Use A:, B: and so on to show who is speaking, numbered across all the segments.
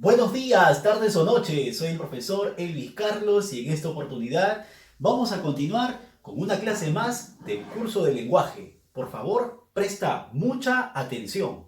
A: Buenos días, tardes o noches. Soy el profesor Elvis Carlos y en esta oportunidad vamos a continuar con una clase más del curso de lenguaje. Por favor, presta mucha atención.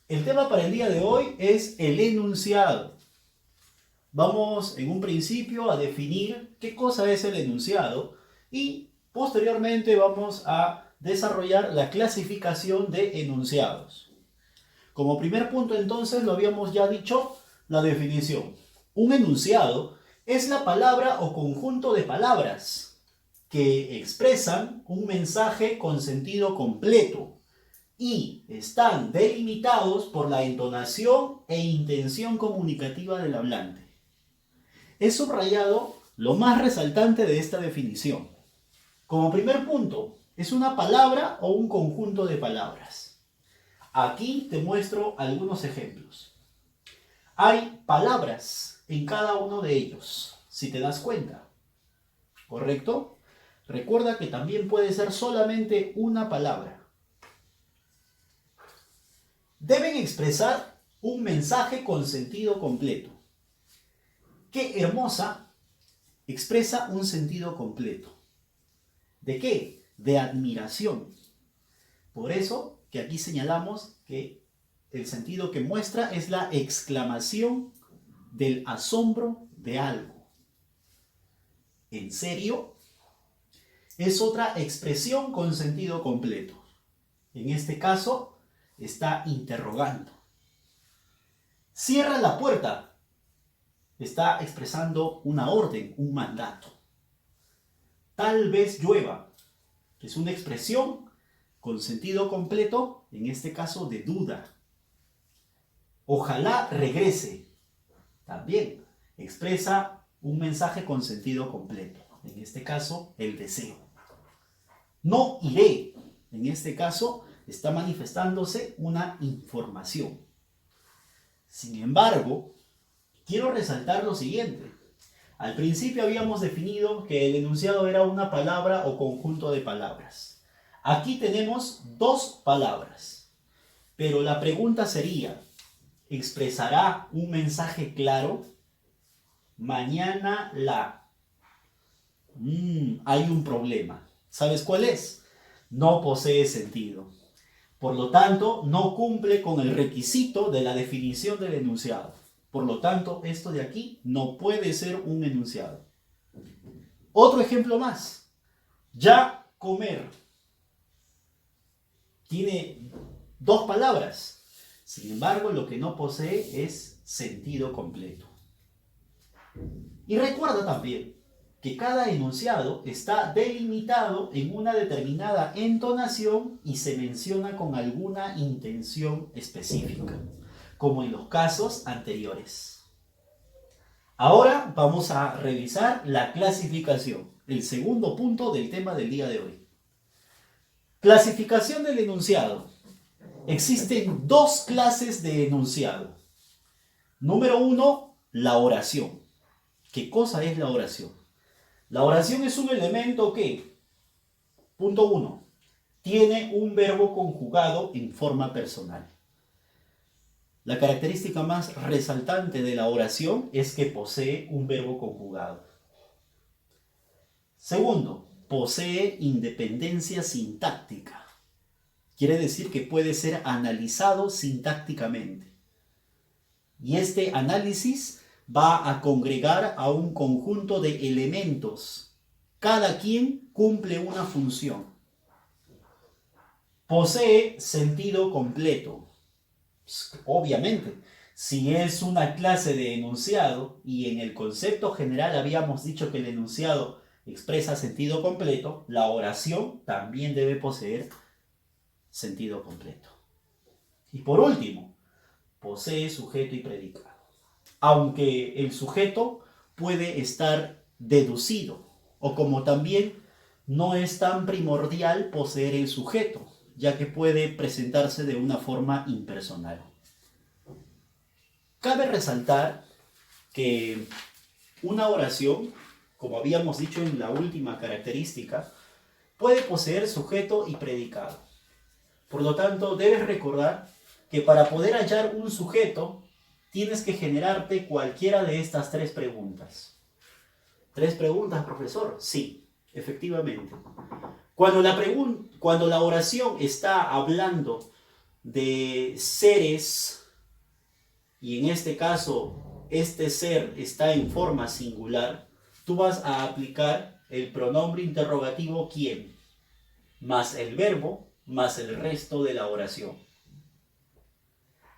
A: El tema para el día de hoy es el enunciado. Vamos en un principio a definir qué cosa es el enunciado y posteriormente vamos a desarrollar la clasificación de enunciados. Como primer punto entonces lo habíamos ya dicho, la definición. Un enunciado es la palabra o conjunto de palabras que expresan un mensaje con sentido completo y están delimitados por la entonación e intención comunicativa del hablante. He subrayado lo más resaltante de esta definición. Como primer punto, es una palabra o un conjunto de palabras. Aquí te muestro algunos ejemplos. Hay palabras en cada uno de ellos, si te das cuenta. ¿Correcto? Recuerda que también puede ser solamente una palabra. Deben expresar un mensaje con sentido completo. Qué hermosa expresa un sentido completo. ¿De qué? De admiración. Por eso que aquí señalamos que el sentido que muestra es la exclamación del asombro de algo. ¿En serio? Es otra expresión con sentido completo. En este caso, está interrogando. Cierra la puerta. Está expresando una orden, un mandato. Tal vez llueva. Es una expresión con sentido completo, en este caso de duda. Ojalá regrese. También expresa un mensaje con sentido completo. En este caso, el deseo. No iré. En este caso, está manifestándose una información. Sin embargo, quiero resaltar lo siguiente. Al principio habíamos definido que el enunciado era una palabra o conjunto de palabras. Aquí tenemos dos palabras. Pero la pregunta sería, ¿expresará un mensaje claro? Mañana hay un problema. ¿Sabes cuál es? No posee sentido. Por lo tanto, no cumple con el requisito de la definición del enunciado. Por lo tanto, esto de aquí no puede ser un enunciado. Otro ejemplo más. Ya comer. Tiene dos palabras. Sin embargo, lo que no posee es sentido completo. Y recuerda también que cada enunciado está delimitado en una determinada entonación y se menciona con alguna intención específica, como en los casos anteriores. Ahora vamos a revisar la clasificación, el segundo punto del tema del día de hoy. Clasificación del enunciado. Existen dos clases de enunciado. Número 1, la oración. ¿Qué cosa es la oración? La oración es un elemento que, punto 1, tiene un verbo conjugado en forma personal. La característica más resaltante de la oración es que posee un verbo conjugado. Segundo, posee independencia sintáctica. Quiere decir que puede ser analizado sintácticamente. Y este análisis va a congregar a un conjunto de elementos. Cada quien cumple una función. Posee sentido completo. Obviamente, si es una clase de enunciado y en el concepto general habíamos dicho que el enunciado expresa sentido completo, la oración también debe poseer sentido completo. Y por último, posee sujeto y predicado. Aunque el sujeto puede estar deducido, o como también no es tan primordial poseer el sujeto, ya que puede presentarse de una forma impersonal. Cabe resaltar que una oración, como habíamos dicho en la última característica, puede poseer sujeto y predicado. Por lo tanto, debes recordar que para poder hallar un sujeto tienes que generarte cualquiera de estas tres preguntas. ¿Tres preguntas, profesor? Sí, efectivamente. Cuando la oración está hablando de seres, y en este caso este ser está en forma singular, tú vas a aplicar el pronombre interrogativo ¿quién? Más el verbo, más el resto de la oración.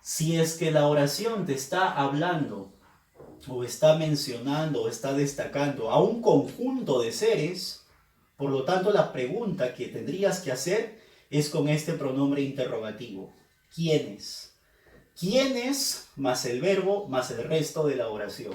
A: Si es que la oración te está hablando, o está mencionando, o está destacando a un conjunto de seres, por lo tanto la pregunta que tendrías que hacer es con este pronombre interrogativo. ¿Quiénes? ¿Quiénes? Más el verbo, más el resto de la oración.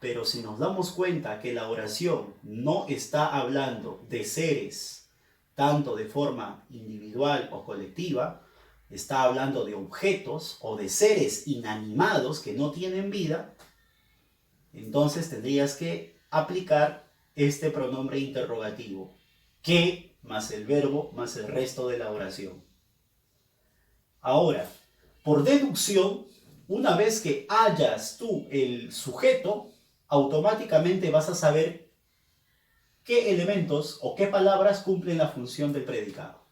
A: Pero si nos damos cuenta que la oración no está hablando de seres, tanto de forma individual o colectiva, está hablando de objetos o de seres inanimados que no tienen vida, entonces tendrías que aplicar este pronombre interrogativo. ¿Qué? Más el verbo, más el resto de la oración. Ahora, por deducción, una vez que hayas tú el sujeto, automáticamente vas a saber qué elementos o qué palabras cumplen la función del predicado.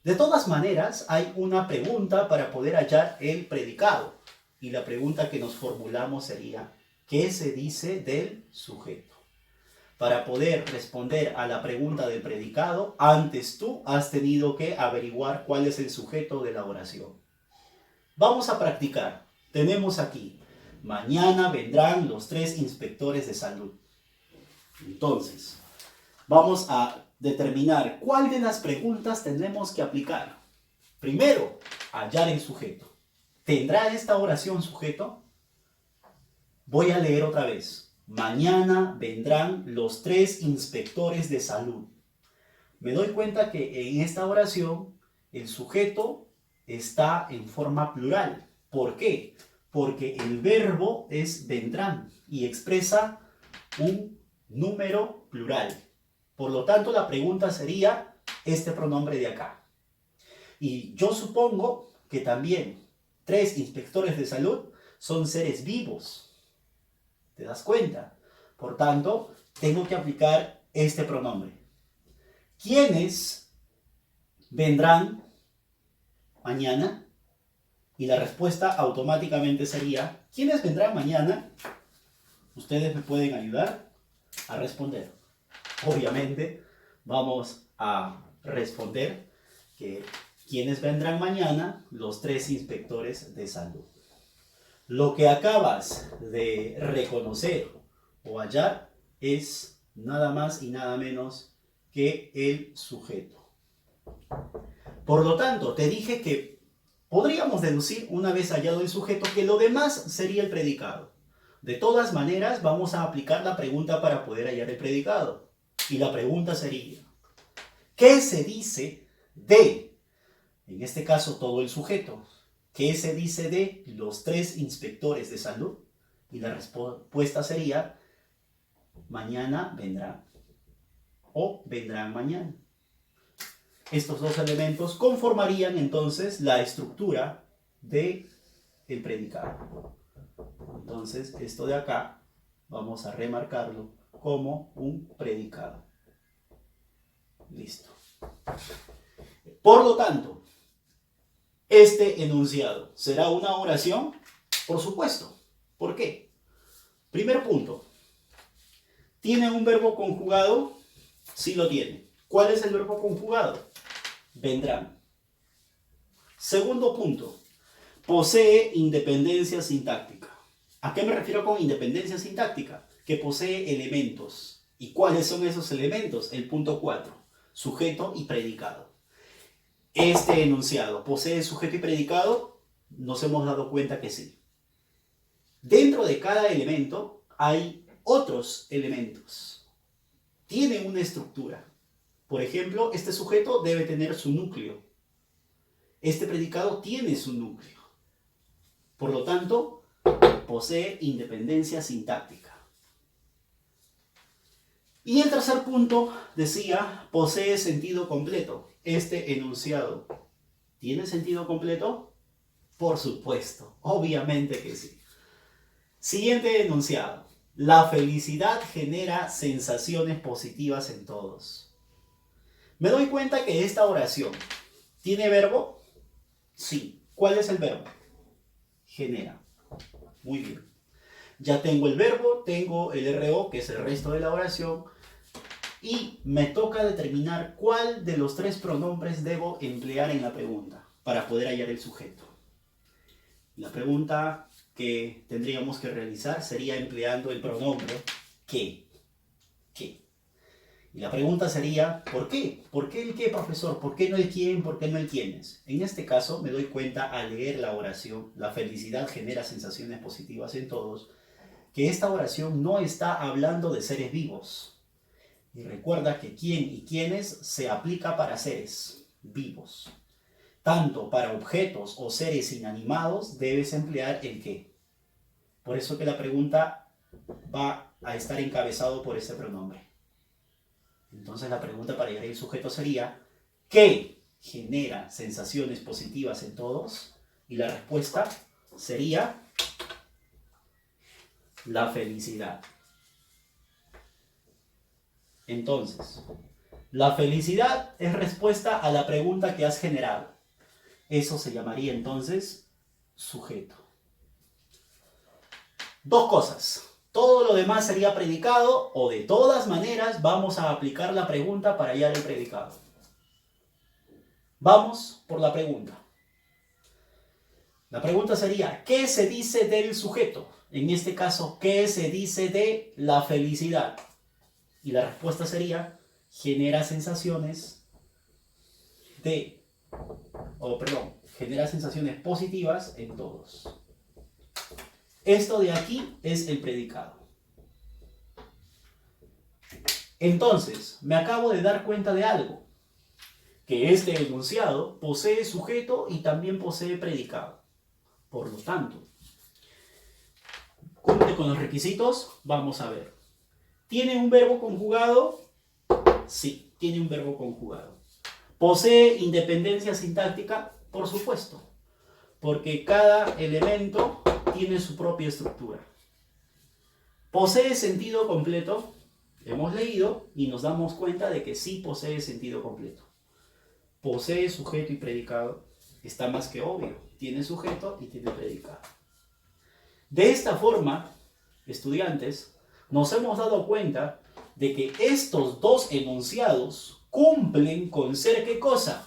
A: De todas maneras, hay una pregunta para poder hallar el predicado. Y la pregunta que nos formulamos sería, ¿qué se dice del sujeto? Para poder responder a la pregunta del predicado, antes tú has tenido que averiguar cuál es el sujeto de la oración. Vamos a practicar. Tenemos aquí, mañana vendrán los 3 inspectores de salud. Entonces, vamos a determinar cuál de las preguntas tendremos que aplicar. Primero, hallar el sujeto. ¿Tendrá esta oración sujeto? Voy a leer otra vez. Mañana vendrán los 3 inspectores de salud. Me doy cuenta que en esta oración el sujeto está en forma plural. ¿Por qué? Porque el verbo es vendrán y expresa un número plural. Por lo tanto, la pregunta sería este pronombre de acá. Y yo supongo que también 3 inspectores de salud son seres vivos. ¿Te das cuenta? Por tanto, tengo que aplicar este pronombre. ¿Quiénes vendrán mañana? Y la respuesta automáticamente sería, ¿quiénes vendrán mañana? Ustedes me pueden ayudar a responder. Obviamente, vamos a responder que ¿quiénes vendrán mañana? Los 3 inspectores de salud. Lo que acabas de reconocer o hallar es nada más y nada menos que el sujeto. Por lo tanto, te dije que podríamos deducir, una vez hallado el sujeto, que lo demás sería el predicado. De todas maneras, vamos a aplicar la pregunta para poder hallar el predicado. Y la pregunta sería, ¿qué se dice de, en este caso, todo el sujeto? ¿Qué se dice de los 3 inspectores de salud? Y la respuesta sería, mañana vendrán o vendrán mañana. Estos 2 elementos conformarían entonces la estructura del predicado. Entonces, esto de acá vamos a remarcarlo como un predicado. Listo. Por lo tanto, este enunciado será una oración, por supuesto. ¿Por qué? Primer punto. ¿Tiene un verbo conjugado? Sí lo tiene. ¿Cuál es el verbo conjugado? Vendrán. Segundo punto. Posee independencia sintáctica. ¿A qué me refiero con independencia sintáctica? Que posee elementos. ¿Y cuáles son esos elementos? El punto 4. Sujeto y predicado. Este enunciado posee sujeto y predicado, nos hemos dado cuenta que sí. Dentro de cada elemento hay otros elementos. Tiene una estructura. Por ejemplo, este sujeto debe tener su núcleo. Este predicado tiene su núcleo. Por lo tanto, posee independencia sintáctica. Y el tercer punto decía, posee sentido completo. Este enunciado, ¿tiene sentido completo? Por supuesto, obviamente que sí. Siguiente enunciado. La felicidad genera sensaciones positivas en todos. Me doy cuenta que esta oración tiene verbo. Sí. ¿Cuál es el verbo? Genera. Muy bien. Ya tengo el verbo, tengo el RO, que es el resto de la oración, y me toca determinar cuál de los tres pronombres debo emplear en la pregunta para poder hallar el sujeto. La pregunta que tendríamos que realizar sería empleando el pronombre que. ¿Qué? Y la pregunta sería, ¿por qué? ¿Por qué el qué, profesor? ¿Por qué no el quién? ¿Por qué no el quiénes? En este caso me doy cuenta al leer la oración, la felicidad genera sensaciones positivas en todos, que esta oración no está hablando de seres vivos. Y recuerda que quién y quiénes se aplica para seres vivos. Tanto para objetos o seres inanimados debes emplear el qué. Por eso que la pregunta va a estar encabezado por ese pronombre. Entonces la pregunta para hallar el sujeto sería, ¿qué genera sensaciones positivas en todos? Y la respuesta sería la felicidad. Entonces, la felicidad es respuesta a la pregunta que has generado. Eso se llamaría entonces sujeto. Dos cosas. Todo lo demás sería predicado o de todas maneras vamos a aplicar la pregunta para hallar el predicado. Vamos por la pregunta. La pregunta sería, ¿qué se dice del sujeto? En este caso, ¿qué se dice de la felicidad? Y la respuesta sería, genera sensaciones genera sensaciones positivas en todos. Esto de aquí es el predicado. Entonces, me acabo de dar cuenta de algo, que este enunciado posee sujeto y también posee predicado. Por lo tanto, cumple con los requisitos, vamos a ver. ¿Tiene un verbo conjugado? Sí, tiene un verbo conjugado. ¿Posee independencia sintáctica? Por supuesto, porque cada elemento tiene su propia estructura. ¿Posee sentido completo? Hemos leído y nos damos cuenta de que sí posee sentido completo. Posee sujeto y predicado. Está más que obvio. Tiene sujeto y tiene predicado. De esta forma, estudiantes, nos hemos dado cuenta de que estos dos enunciados cumplen con ser ¿qué cosa?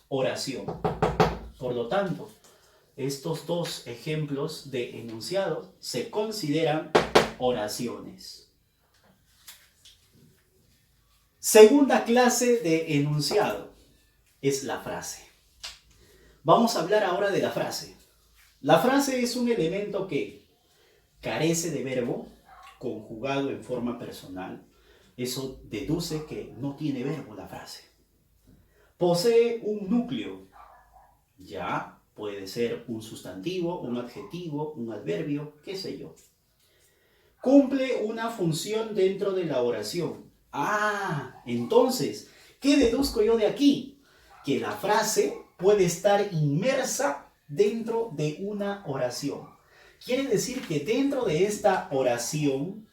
A: Oración. Por lo tanto, estos dos ejemplos de enunciados se consideran oraciones. Segunda clase de enunciado es la frase. Vamos a hablar ahora de la frase. La frase es un elemento que carece de verbo, conjugado en forma personal. Eso deduce que no tiene verbo la frase. Posee un núcleo. Ya puede ser un sustantivo, un adjetivo, un adverbio, qué sé yo. Cumple una función dentro de la oración. Entonces, ¿qué deduzco yo de aquí? Que la frase puede estar inmersa dentro de una oración. Quiere decir que dentro de esta oración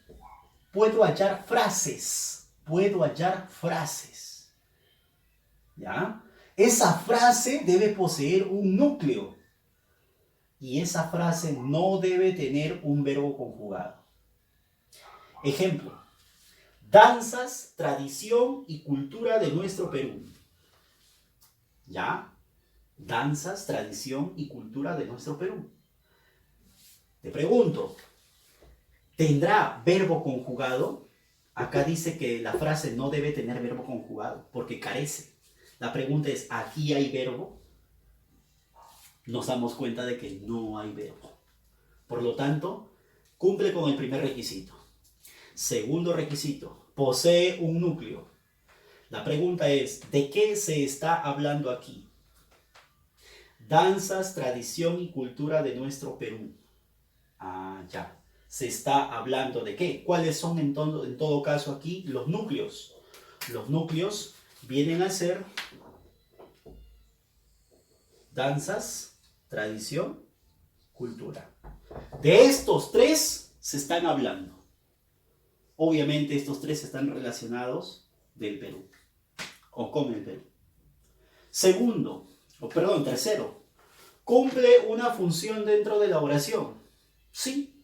A: puedo hallar frases. ¿Ya? Esa frase debe poseer un núcleo. Y esa frase no debe tener un verbo conjugado. Ejemplo. Danzas, tradición y cultura de nuestro Perú. ¿Ya? Danzas, tradición y cultura de nuestro Perú. Te pregunto, ¿tendrá verbo conjugado? Acá dice que la frase no debe tener verbo conjugado porque carece. La pregunta es, ¿aquí hay verbo? Nos damos cuenta de que no hay verbo. Por lo tanto, cumple con el primer requisito. Segundo requisito, posee un núcleo. La pregunta es, ¿de qué se está hablando aquí? Danzas, tradición y cultura de nuestro Perú. Ya. ¿Se está hablando de qué? ¿Cuáles son en todo caso aquí los núcleos? Los núcleos vienen a ser danzas, tradición, cultura. De estos tres se están hablando. Obviamente estos tres están relacionados del Perú o con el Perú. Tercero, ¿cumple una función dentro de la oración? Sí,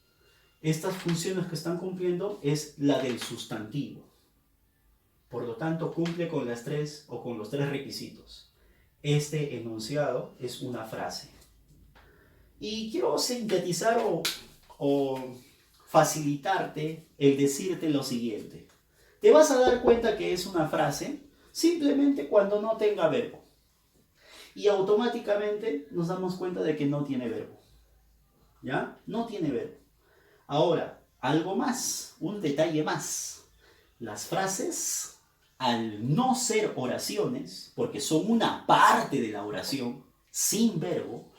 A: estas funciones que están cumpliendo es la del sustantivo. Por lo tanto, cumple con las tres o con los tres requisitos. Este enunciado es una frase. Y quiero sintetizar o facilitarte el decirte lo siguiente. Te vas a dar cuenta que es una frase simplemente cuando no tenga verbo. Y automáticamente nos damos cuenta de que no tiene verbo. ¿Ya? No tiene verbo. Ahora, algo más, un detalle más. Las frases, al no ser oraciones, porque son una parte de la oración, sin verbo,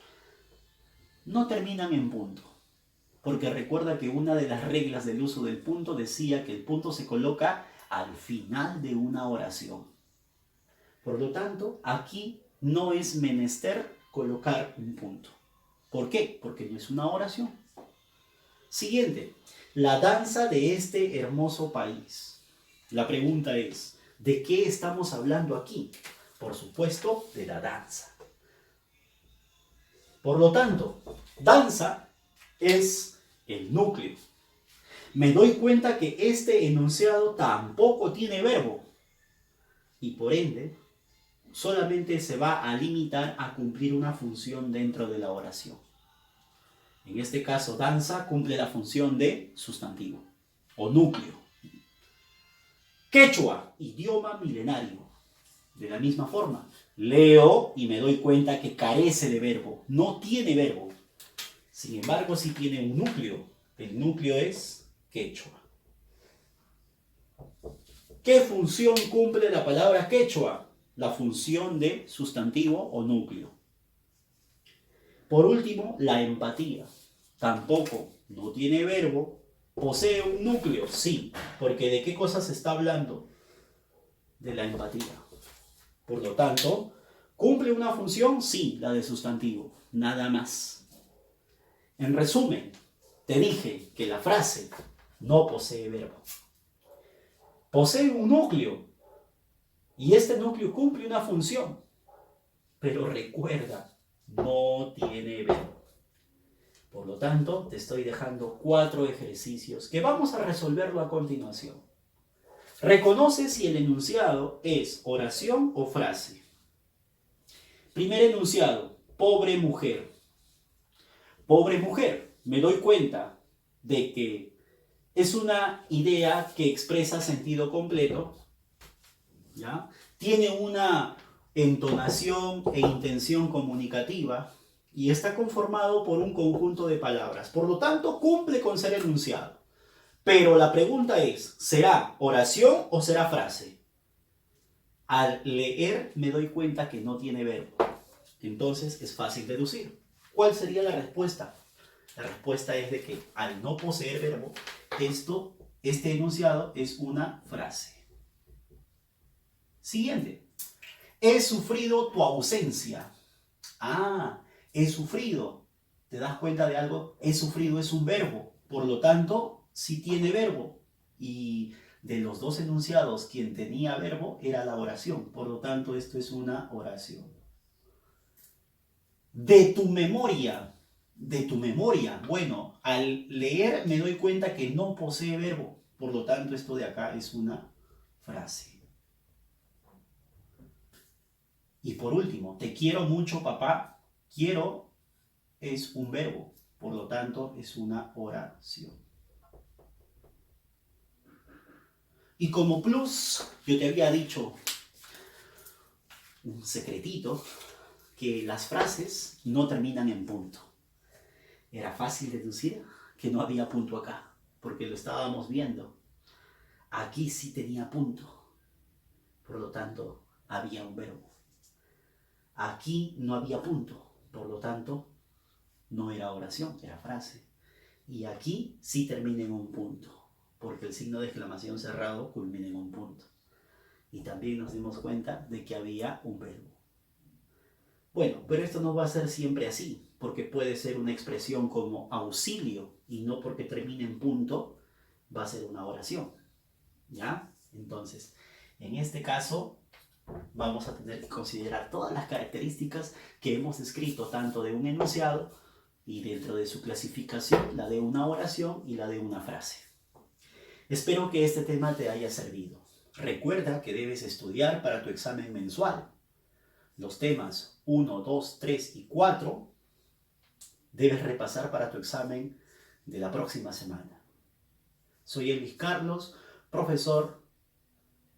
A: no terminan en punto. Porque recuerda que una de las reglas del uso del punto decía que el punto se coloca al final de una oración. Por lo tanto, aquí no es menester colocar un punto. ¿Por qué? Porque no es una oración. Siguiente, la danza de este hermoso país. La pregunta es, ¿de qué estamos hablando aquí? Por supuesto, de la danza. Por lo tanto, danza es el núcleo. Me doy cuenta que este enunciado tampoco tiene verbo y por ende solamente se va a limitar a cumplir una función dentro de la oración. En este caso, danza cumple la función de sustantivo o núcleo. Quechua, idioma milenario. De la misma forma, leo y me doy cuenta que carece de verbo, no tiene verbo. Sin embargo, sí tiene un núcleo. El núcleo es quechua. ¿Qué función cumple la palabra quechua? La función de sustantivo o núcleo. Por último, la empatía. Tampoco, no tiene verbo. ¿Posee un núcleo? Sí, porque ¿de qué cosa se está hablando? De la empatía. Por lo tanto, ¿cumple una función? Sí, la de sustantivo. Nada más. En resumen, te dije que la frase no posee verbo. Posee un núcleo y este núcleo cumple una función. Pero recuerda, no tiene verbo. Por lo tanto, te estoy dejando 4 ejercicios que vamos a resolverlo a continuación. Reconoce si el enunciado es oración o frase. Primer enunciado, pobre mujer. Pobre mujer, me doy cuenta de que es una idea que expresa sentido completo, ¿ya? Tiene una entonación e intención comunicativa y está conformado por un conjunto de palabras. Por lo tanto, cumple con ser enunciado. Pero la pregunta es, ¿será oración o será frase? Al leer me doy cuenta que no tiene verbo. Entonces es fácil deducir. ¿Cuál sería la respuesta? La respuesta es de que al no poseer verbo, este enunciado es una frase. Siguiente. He sufrido tu ausencia. He sufrido. ¿Te das cuenta de algo? He sufrido es un verbo. Por lo tanto, sí tiene verbo. Y de los dos enunciados, quien tenía verbo era la oración. Por lo tanto, esto es una oración. De tu memoria. De tu memoria. Bueno, al leer me doy cuenta que no posee verbo. Por lo tanto, esto de acá es una frase. Y por último, te quiero mucho, papá. Quiero es un verbo. Por lo tanto, es una oración. Y como plus, yo te había dicho un secretito, que las frases no terminan en punto. Era fácil deducir que no había punto acá, porque lo estábamos viendo. Aquí sí tenía punto, por lo tanto había un verbo. Aquí no había punto, por lo tanto no era oración, era frase. Y aquí sí termina en un punto, porque el signo de exclamación cerrado culmina en un punto. Y también nos dimos cuenta de que había un verbo. Bueno, pero esto no va a ser siempre así, porque puede ser una expresión como auxilio y no porque termine en punto va a ser una oración. ¿Ya? Entonces, en este caso vamos a tener que considerar todas las características que hemos descrito, tanto de un enunciado y dentro de su clasificación, la de una oración y la de una frase. Espero que este tema te haya servido. Recuerda que debes estudiar para tu examen mensual. Los temas 1, 2, 3 y 4 debes repasar para tu examen de la próxima semana. Soy Elvis Carlos, profesor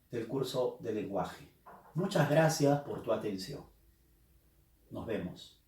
A: del curso de lenguaje. Muchas gracias por tu atención. Nos vemos.